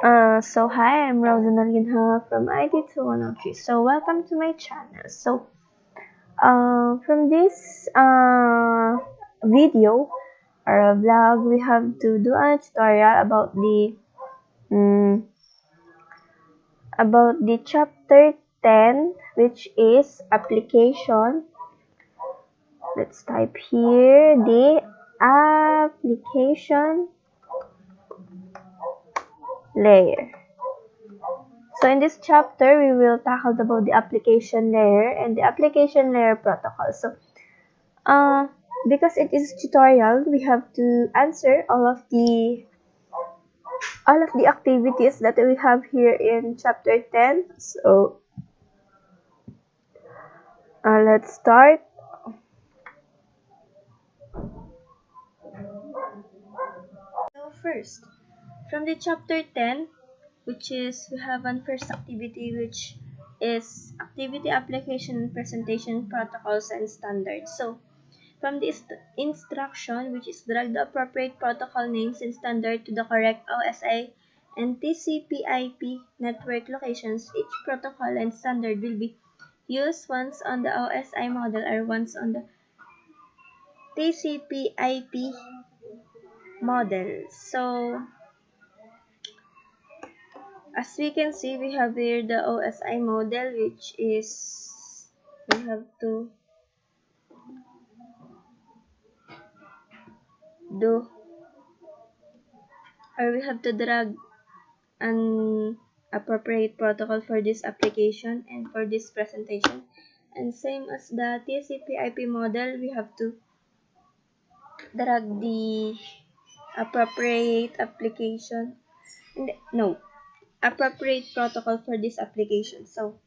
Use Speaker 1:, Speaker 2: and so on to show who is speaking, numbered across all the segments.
Speaker 1: So hi, I'm Rosanna Linha from ID2103. So welcome to my channel. So from this video or vlog, we have to do a tutorial mm, about the chapter 10, which is application. Let's type here the application layer. So in this chapter, we will tackle about the application layer and the application layer protocol. So because it is tutorial, we have to answer all of the activities that we have here in chapter 10. So let's start. So first, from the chapter 10, which is we have one first activity, which is activity application and presentation protocols and standards. So from this instruction, which is drag the appropriate protocol names and standard to the correct OSI and TCP/IP network locations, each protocol and standard will be used once on the OSI model or once on the TCP/IP model. So as we can see, we have here the OSI model, which is we have to do or we have to drag an appropriate protocol for this application and for this presentation. And same as the TCP/IP model, we have to drag the appropriate application. No, appropriate protocol for this application. So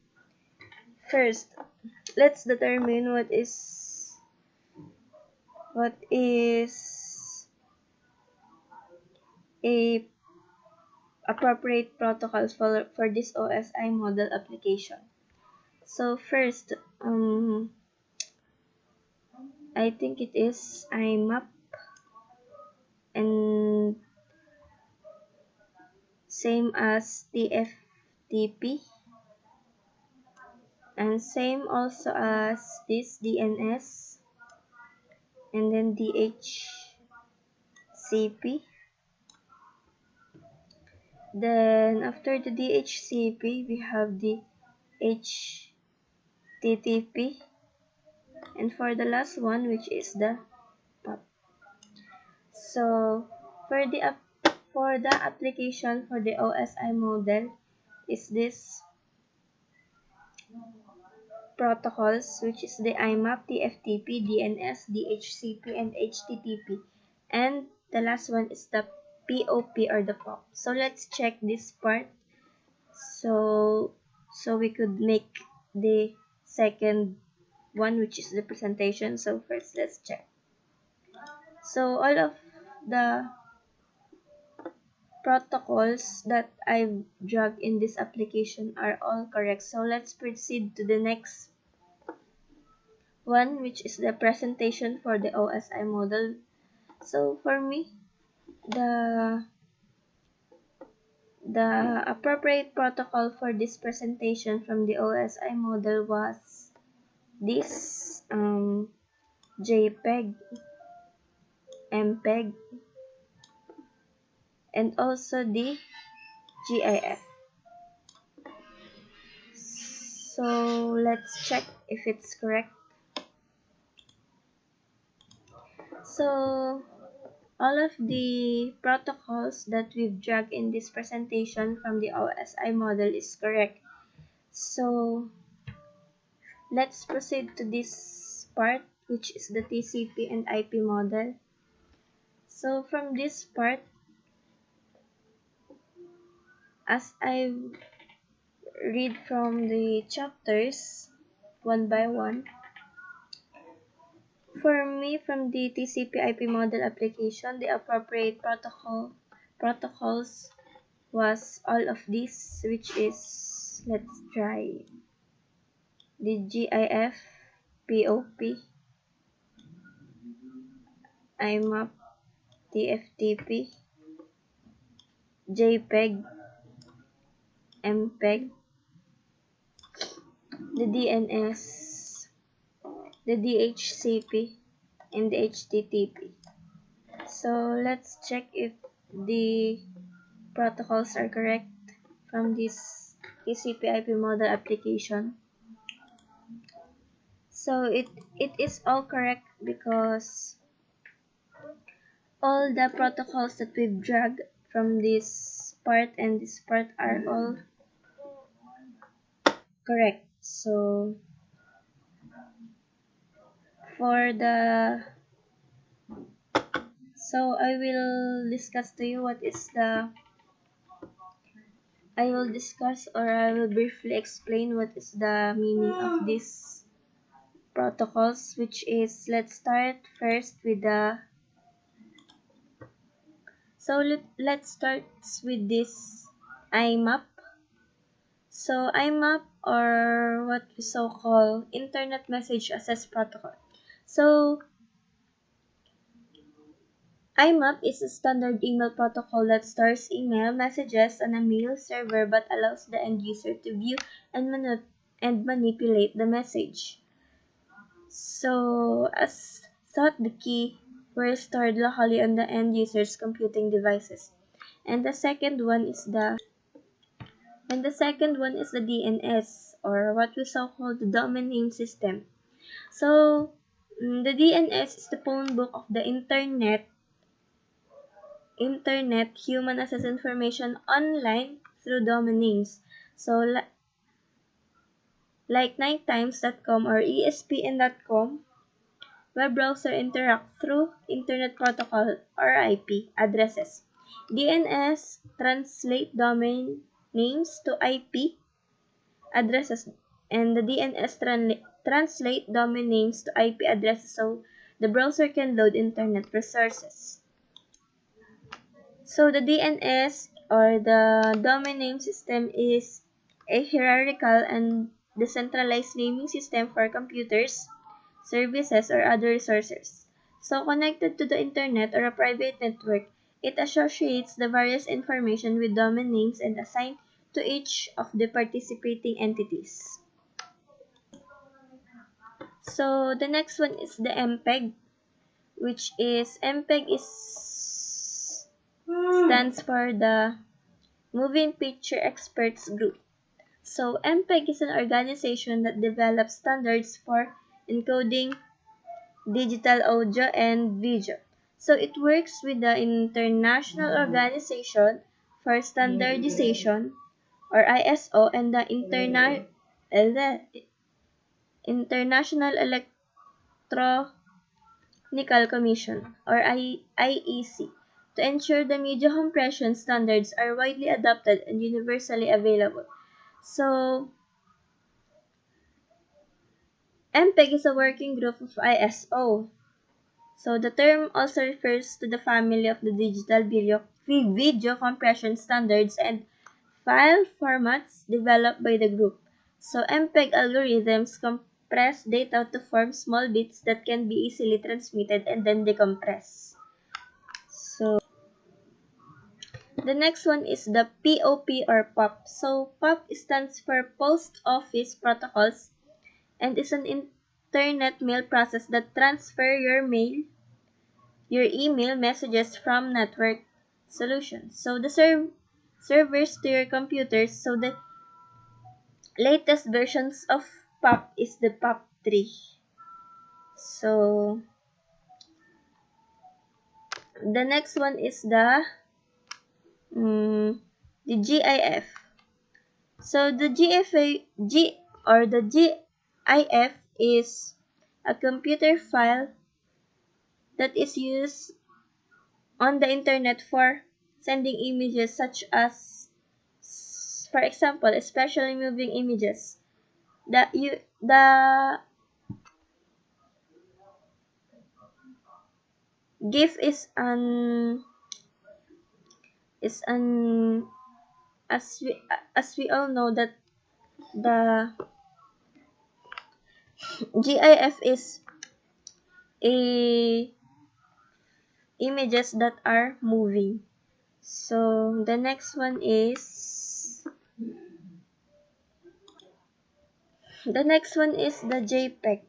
Speaker 1: first, let's determine what is a appropriate protocols for this OSI model application. So first, I think it is IMAP and same as TFTP and same also as this DNS and then DHCP. Then after the DHCP, we have the HTTP, and for the last one, which is the POP. So for the application for the OSI model is this protocols, which is the IMAP, TFTP, DNS, DHCP, and HTTP. And the last one is the POP or the POP. So let's check this part. So we could make the second one, which is the presentation. So first, let's check. So all of the protocols that I've dragged in this application are all correct. So let's proceed to the next one, which is the presentation for the OSI model. So for me, the appropriate protocol for this presentation from the OSI model was this JPEG, MPEG, and also the GIF. So let's check if it's correct. So all of the protocols that we've dragged in this presentation from the OSI model is correct. So let's proceed to this part, which is the TCP and IP model. So from this part, as I read from the chapters one by one, for me, from the TCP/IP model application, the appropriate protocols was all of these, which is, let's try the GIF, POP, IMAP, TFTP, JPEG, MPEG, the DNS, the DHCP, and the HTTP. So let's check if the protocols are correct from this TCP/IP model application. So it is all correct because all the protocols that we've dragged from this part and this part are all correct. So for the I will discuss to you what is the I will discuss or I will briefly explain what is the meaning of these protocols, which is, let's start first with the let's start with this IMAP. So IMAP, or what we so call Internet Message Access Protocol. So IMAP is a standard email protocol that stores email messages on a mail server but allows the end user to view and manipulate the message. So as thought, the key were stored locally on the end user's computing devices. And the second one is the DNS, or what we so call the domain name system. So the DNS is the phone book of the internet human access information online through domain names. So like nighttimes.com or espn.com, web browser interact through Internet Protocol or IP addresses. DNS translate domain names to IP addresses, and the DNS translate domain names to IP addresses so the browser can load internet resources. So the DNS, or the domain name system, is a hierarchical and decentralized naming system for computers, services, or other resources. So connected to the internet or a private network, it associates the various information with domain names and assign to each of the participating entities. So the next one is the MPEG, which is stands for the Moving Picture Experts Group. So MPEG is an organization that develops standards for encoding digital audio and video. So it works with the International Organization for Standardization, or ISO, and the International Electrotechnical Commission, or IEC, to ensure the media compression standards are widely adopted and universally available. So MPEG is a working group of ISO. So the term also refers to the family of the digital video compression standards and file formats developed by the group. So MPEG algorithms compress data to form small bits that can be easily transmitted and then decompress. So the next one is the POP, or POP. So POP stands for Post Office Protocols and is an internet mail process that transfer your email messages from network solutions. So the servers to your computers. So the latest versions of POP is the POP3. So the next one is the GIF. So the GIF is a computer file that is used on the internet for sending images, such as, for example, especially moving images. The GIF is an as we all know that the GIF is a images that are moving. So the next one is The next one is the JPEG.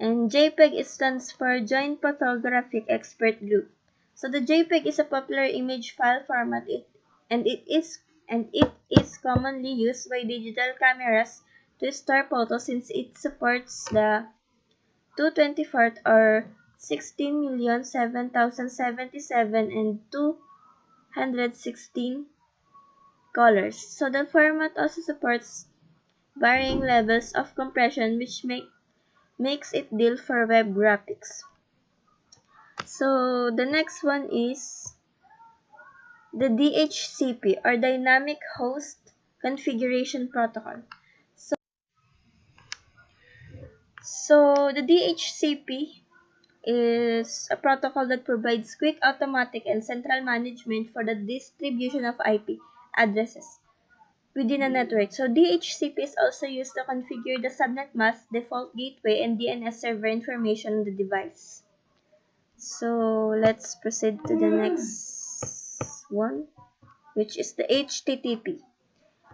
Speaker 1: And JPEG stands for Joint Photographic Expert Group. So the JPEG is a popular image file format and it is commonly used by digital cameras to store photos since it supports the 224 or 16,007,077 and 216 colors. So the format also supports varying levels of compression which makes it ideal for web graphics. So the next one is the DHCP or Dynamic Host Configuration Protocol. So the DHCP is a protocol that provides quick, automatic, and central management for the distribution of IP addresses within a network. So DHCP is also used to configure the subnet mask, default gateway, and DNS server information on the device. So let's proceed to the next one, which is the HTTP.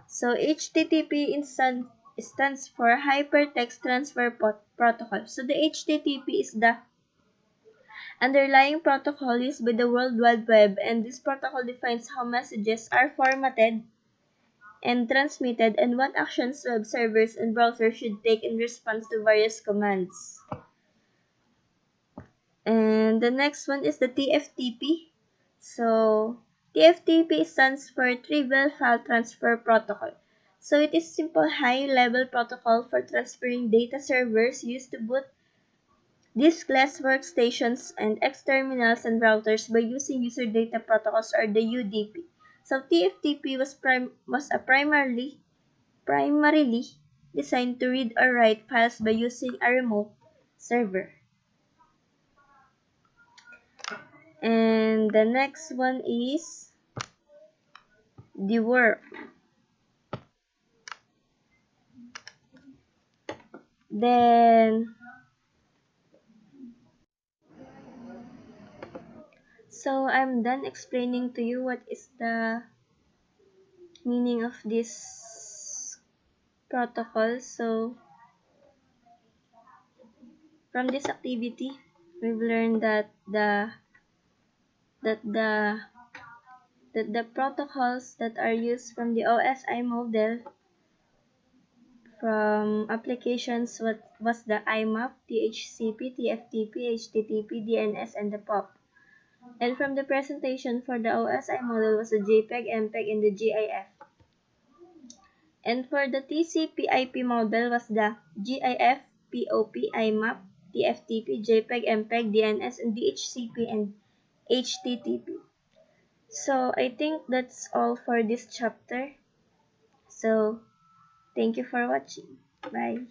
Speaker 1: So HTTP stands for Hypertext Transfer Protocol. So the HTTP is the underlying protocol used by the World Wide Web, and this protocol defines how messages are formatted and transmitted and what actions web servers and browsers should take in response to various commands. And the next one is the TFTP. So TFTP stands for Trivial File Transfer Protocol. So it is simple high-level protocol for transferring data servers used to boot diskless workstations and X terminals and routers by using user data protocols or the UDP. So TFTP was primarily designed to read or write files by using a remote server. And the next one is the work. So I'm done explaining to you what is the meaning of this protocol. So from this activity, we've learned that that the the protocols that are used from the OSI model from applications was the IMAP, DHCP, TFTP, HTTP, DNS, and the POP. And from the presentation for the OSI model was the JPEG, MPEG, and the GIF. And for the TCP/IP model was the GIF, POP, IMAP, TFTP, JPEG, MPEG, DNS, and DHCP and HTTP. So I think that's all for this chapter. So thank you for watching. Bye.